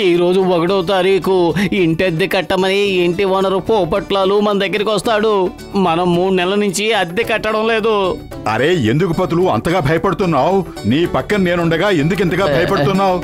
ఈరోజు 1వ తారీఖు ఇంటద్దె కట్టమని ఇంటి ఓనరు పోపట్లాలు మన దగ్గరికి వస్తాడు. మనం 3 నెలల నుంచి అద్దె కట్టడం లేదు. అరే ఎందుకు పతులు అంతగా భయపడుతున్నావు? నీ పక్కన నేనుండగా ఎందుకు ఇంతగా భయపడుతున్నావు?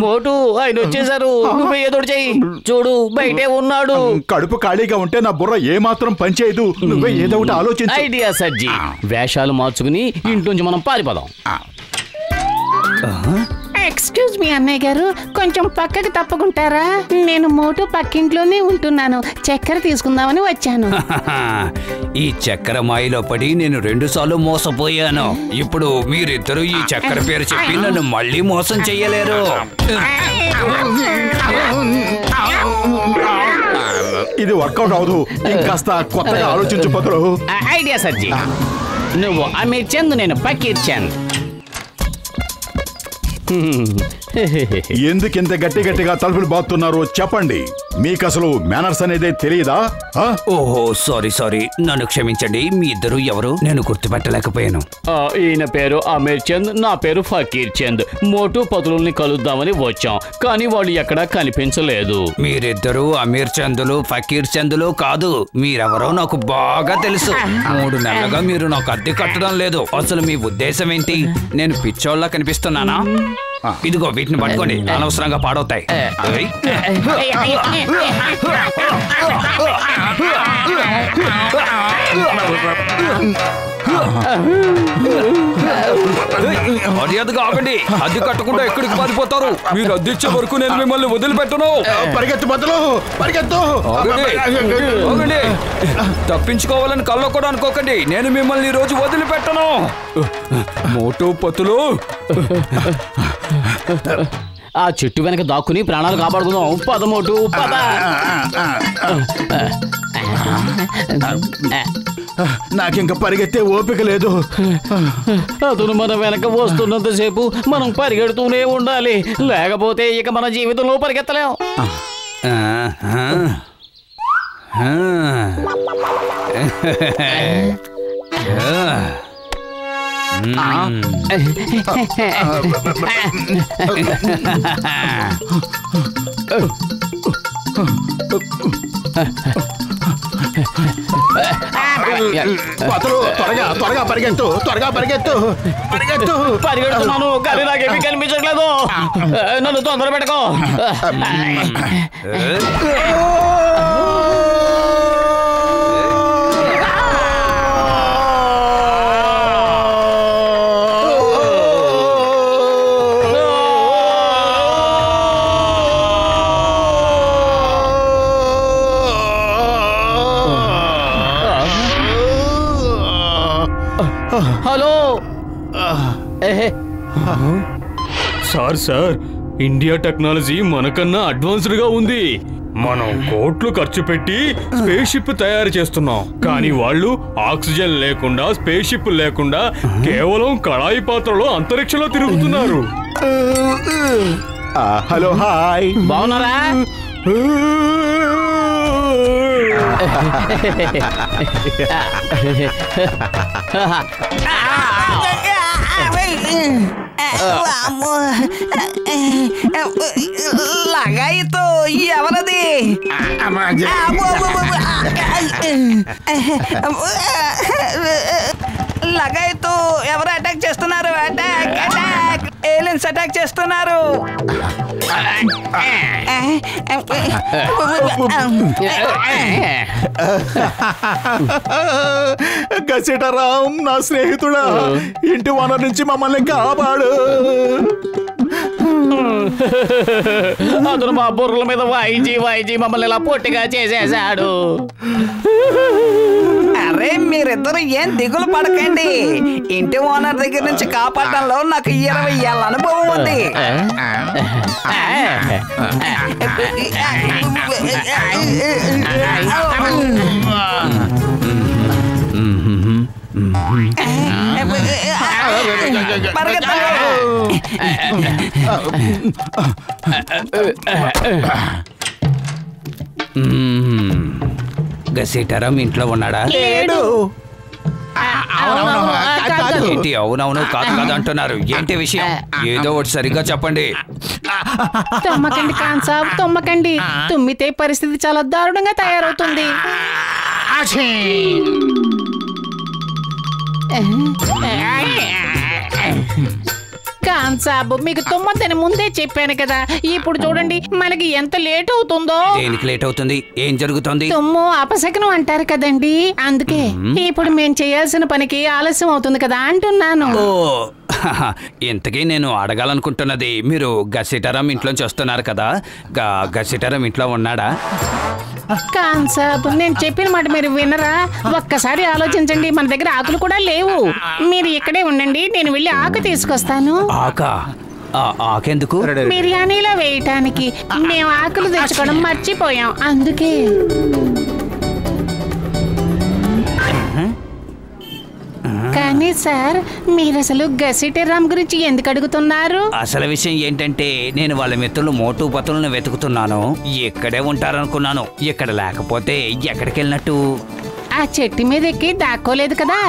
మోటు ఆయన వచ్చేసారు. నువ్వు ఏదో చెయ్యి. చూడు బయటే ఉన్నాడు. కడుపు ఖాళీగా ఉంటే నా బుర్ర ఏమాత్రం పనిచేయదు. నువ్వే ఏదో ఒకటి ఆలోచించు. ఐడియా సజ్జి. వేషాలు మార్చుకుని ఇంటి నుంచి మనం పారిపోదాం. ఎక్స్క్యూజ్ మీ అన్నయ్య గారు, కొంచెం పక్కకి తప్పుకుంటారా? నేను మోటు పక్కింట్లోనే ఉంటున్నాను. చక్కెర తీసుకుందామని వచ్చాను. ఈ చక్కెర మాయలో పడి నేను 2 సార్లు మోసపోయాను. ఇప్పుడు మీరిద్దరూ ఈ చక్కెర పేరు చెప్పి నన్ను మళ్ళీ మోసం చెయ్యలేరు. ఇది వర్కౌట్ అవదు. ఇంకాస్త కొత్తగా ఆలోచించు పతులు. ఐడియా సజ్జి. నువ్వు అమీర్ చంద్, నేను ఫకీర్ చంద్. ఎందుకింత గట్టి గట్టిగా తలుపులు బాతున్నారు చెప్పండి. మీకు అసలు మేనర్స్ అనేది తెలియదా? ఓహో సారీ, నన్ను క్షమించండి. మీ ఇద్దరు ఎవరు? నేను గుర్తుపెట్టలేకపోయాను. ఈయన పేరు అమీర్ చంద్, నా పేరు ఫకీర్ చంద్. మోటు పతులని కలుద్దామని వచ్చాం, కానీ వాళ్ళు ఎక్కడా కనిపించలేదు. మీరిద్దరు అమీర్ చందులు ఫకీర్ చందులు కాదు. మీరెవరో నాకు బాగా తెలుసు. 3 నెలలుగా మీరు నాకు అద్దె కట్టడం లేదు. అసలు మీ ఉద్దేశం ఏంటి? నేను పిచ్చోళ్ళ కనిపిస్తున్నానా? ఇదిగో వీటిని పట్టుకోండి, అనవసరంగా పాడవుతాయి. మర్యాదగా ఆగండి. అద్దె కట్టకుండా ఎక్కడికి పారిపోతారు? మీరు అద్దె ఇచ్చే వరకు నేను మిమ్మల్ని వదిలిపెట్టను. పరిగెత్తు బదులు పరిగెత్తు. తప్పించుకోవాలని కల్లో కూడా అనుకోకండి. నేను మిమ్మల్ని ఈ రోజు వదిలిపెట్టను. మోటు పతులు, ఆ చెట్టు వెనక దాక్కుని ప్రాణాలు కాపాడుకుందాం. పదమోటు పద. నాకింక పరిగెత్తే ఓపిక లేదు. అతను మన వెనక వస్తున్నంతసేపు మనం పరిగెడుతూనే ఉండాలి, లేకపోతే ఇక మన జీవితంలో పరిగెత్తలేం. త్వరగా పరిగెత్తు. పరిగెడుతున్నాను కానీ నాకేమీ కనిపించట్లేదు. నన్ను తొందర పెట్టుకో. హలో సార్, ఇండియా టెక్నాలజీ మనకన్నా అడ్వాన్స్డ్ గా ఉంది. మనం కోట్లు ఖర్చు పెట్టి స్పేస్ షిప్ తయారు చేస్తున్నాం, కానీ వాళ్ళు ఆక్సిజన్ లేకుండా, స్పేస్ షిప్ లేకుండా కేవలం కళాయి పాత్రలో అంతరిక్షంలో తిరుగుతున్నారు. హలో, హాయ్, బాగున్నారా? లగాయితో ఎవరది? లగాయితో ఎవరు అటాక్ చేస్తున్నారు? Attack attack! ఏలియన్స్ అటాక్ చేస్తున్నారు. గసిటరాం నా స్నేహితుడా, ఇంటి ఓనర్ నుంచి మమ్మల్ని కాపాడు. అతను మా బుర్రల మీద వాయిజీ మమ్మల్ని ఇలా పొట్టిగా చేసేశాడు. అరే మీరిద్దరు ఏం దిగులు పడకండి. ఇంటి ఓనర్ దగ్గర నుంచి కాపాడడంలో నాకు 20 ఏళ్ళ అనుభవం ఉంది. గసీటరం ఇంట్లో ఉన్నాడా? లేడు. ఏంటి అవునవును కాదు కాదు అంటున్నారు? ఏంటి విషయం? ఏదో ఒకటి సరిగ్గా చెప్పండి. తమ్మకండి ఖాన్ సాబ్, తమ్మకండి. తుమ్మితే పరిస్థితి చాలా దారుణంగా తయారవుతుంది. ఖాన్ సాబ్, మీకు తుమ్మద్దని ముందే చెప్పాను కదా. ఇప్పుడు చూడండి మనకి ఎంత లేట్ అవుతుందో. దేనికి లేట్ అవుతుంది? ఏం జరుగుతుంది? తుమ్ము అపశకనం అంటారు కదండి, అందుకే ఇప్పుడు మేము చేయాల్సిన పనికి ఆలస్యం అవుతుంది కదా అంటున్నాను. ఓ ఇంతకీ నేను అడగాలనుకుంటున్నది, మీరు గసీటరం ఇంట్లోంచి వస్తున్నారు కదా, గసీటరం ఇంట్లో ఉన్నాడా? ఖాన్ సాబ్, నేను చెప్పిన మాట మీరు వినరా? ఒక్కసారి ఆలోచించండి. మన దగ్గర ఆకులు కూడా లేవు. మీరు ఇక్కడే ఉండండి, నేను వెళ్ళి ఆకు తీసుకొస్తాను. ఆకా? ఆకెందుకు? బిర్యానీలో వేయటానికి. మేము ఆకులు తెచ్చుకోవడం మర్చిపోయాం, అందుకే. కానీ సార్, మీరు అసలు గసిటరామ్ గురించి ఎందుకు అడుగుతున్నారు? అసలు విషయం ఏంటంటే, నేను వాళ్ళ మిత్రులు మోటు పతులను వెతుకుతున్నాను. ఇక్కడే ఉంటారనుకున్నాను. ఇక్కడ లేకపోతే ఎక్కడికి వెళ్ళినట్టు? ఆ చెట్టు మీద ఎక్కి దాక్కోలేదు కదా.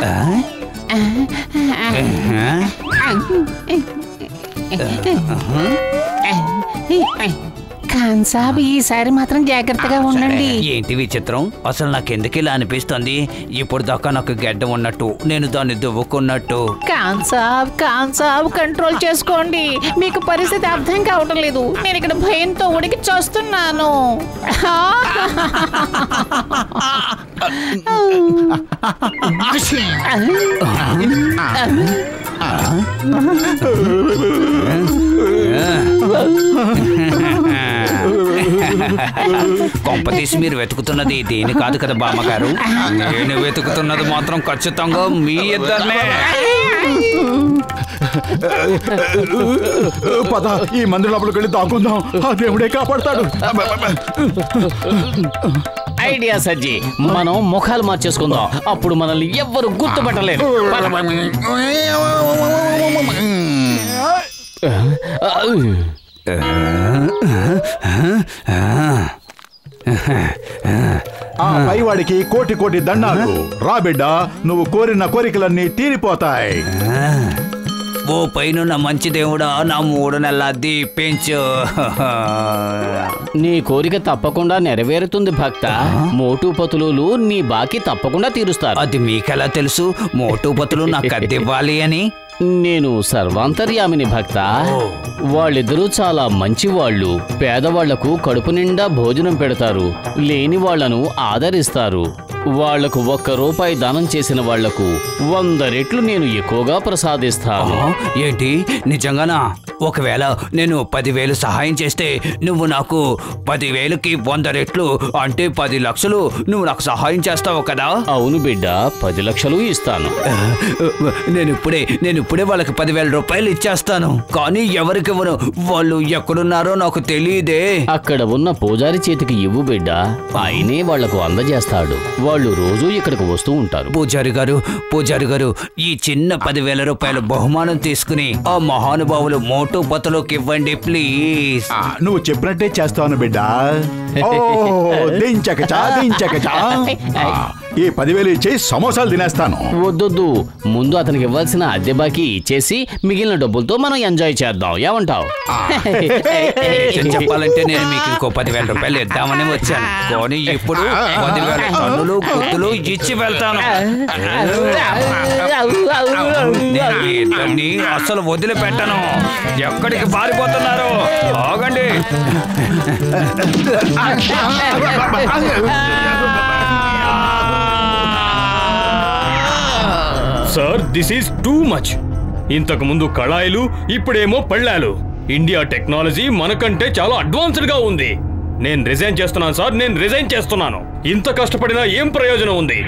ఖాన్ సాబ్, ఈసారి మాత్రం జాగ్రత్తగా ఉండండి. ఏంటి విచిత్రం? అసలు నాకెందుకు ఇలా అనిపిస్తుంది? ఇప్పుడు దాకా నాకు గడ్డ ఉన్నట్టు, నేను దాన్ని దువ్వుకున్నట్టు. ఖాన్ సాబ్ కంట్రోల్ చేసుకోండి. మీకు పరిస్థితి అర్థం కావటం లేదు. నేను ఇక్కడ భయంతో ఉడికి చూస్తున్నాను. కొంపతీసి మీరు వెతుకుతున్నది దేని కాదు కదా బామ్మగారు? నేను వెతుకుతున్నది మాత్రం ఖచ్చితంగా మీ ఇద్దరినే. పద, ఈ మందిరం లోపలికి వెళ్ళి దాక్కుందాం. ఆ దేవుడే కాపాడతాడు. ఐడియా సజ్జి, మనం ముఖాలు మార్చేసుకుందాం. అప్పుడు మనల్ని ఎవ్వరు గుర్తుపట్టలేరు. ఆ పైవాడికి కోటి కోటి దండాలు. రా బిడ్డ, నువ్వు కోరిన కోరికలన్నీ తీరిపోతాయి. ఓ పైన మంచి దేవుడా, నా 3 నెలల అద్దె పెంచు. నీ కోరిక తప్పకుండా నెరవేరుతుంది భక్త. మోటు పతులు నీ బాకీ తప్పకుండా తీరుస్తారు. అది మీకెలా తెలుసు మోటు పతులు నాకు అద్దె ఇవ్వాలి అని? నేను సర్వాంతర్యామిని భక్త. వాళ్ళిద్దరూ చాలా మంచి వాళ్ళు. పేదవాళ్లకు కడుపు నిండా భోజనం పెడతారు, లేని వాళ్లను ఆదరిస్తారు. వాళ్లకు 1 రూపాయి దానం చేసిన వాళ్లకు 100 రెట్లు నేను ఎక్కువగా ప్రసాదిస్తాను. ఏంటి నిజంగానా? ఒకవేళ నేను 10,000 సహాయం చేస్తే నువ్వు నాకు 10,000కి 100 రెట్లు అంటే 10 లక్షలు నువ్వు నాకు సహాయం చేస్తావు కదా? అవును బిడ్డ, 10 లక్షలు ఇస్తాను. నేను ఇప్పుడే వాళ్ళకి 10,000 రూపాయలు ఇచ్చేస్తాను. కానీ ఎవరికివ్వను, వాళ్ళు ఎక్కడున్నారో నాకు తెలియదే. అక్కడ ఉన్న పూజారి చేతికి ఇవ్వు బిడ్డ, ఆయనే వాళ్లకు అందజేస్తాడు. వాళ్ళు రోజు ఇక్కడికి వస్తూ ఉంటారు. పూజారి గారు, ఈ చిన్న 10,000 రూపాయల బహుమానం తీసుకుని ఆ మహానుభావులు మోటు పతులోకి ఇవ్వండి ప్లీజ్. నువ్వు చెప్పినట్టే చేస్తాను బిడ్డ. దించకచా. ఈ 10,000 ఇచ్చి సమోసాలు తినేస్తాను. వద్దొద్దు, ముందు అతనికి ఇవ్వాల్సిన అద్దె బాకీ ఇచ్చేసి మిగిలిన డబ్బులతో మనం ఎంజాయ్ చేద్దాం. ఏమంటావు? నిజం చెప్పాలంటే నేను మీకు ఇంకో 10,000 రూపాయలు ఇద్దామని వచ్చాను, కానీ ఇప్పుడు 10,000 టన్నులు గుద్దులు ఇచ్చి వెళ్తాను. నేను మీ ఇద్దరిని అసలు వదిలిపెట్టను. ఎక్కడికి పారిపోతున్నారు? ఆగండి. Sir, this is too much. ఇంతకు ముందు కళాయిలు, ఇప్పుడేమో పళ్ళాలు. ఇండియా టెక్నాలజీ మనకంటే చాలా అడ్వాన్స్డ్ గా ఉంది. నేను రిజైన్ చేస్తున్నాను సార్, నేను రిజైన్ చేస్తున్నాను. ఇంత కష్టపడినా ఏం ప్రయోజనం ఉంది?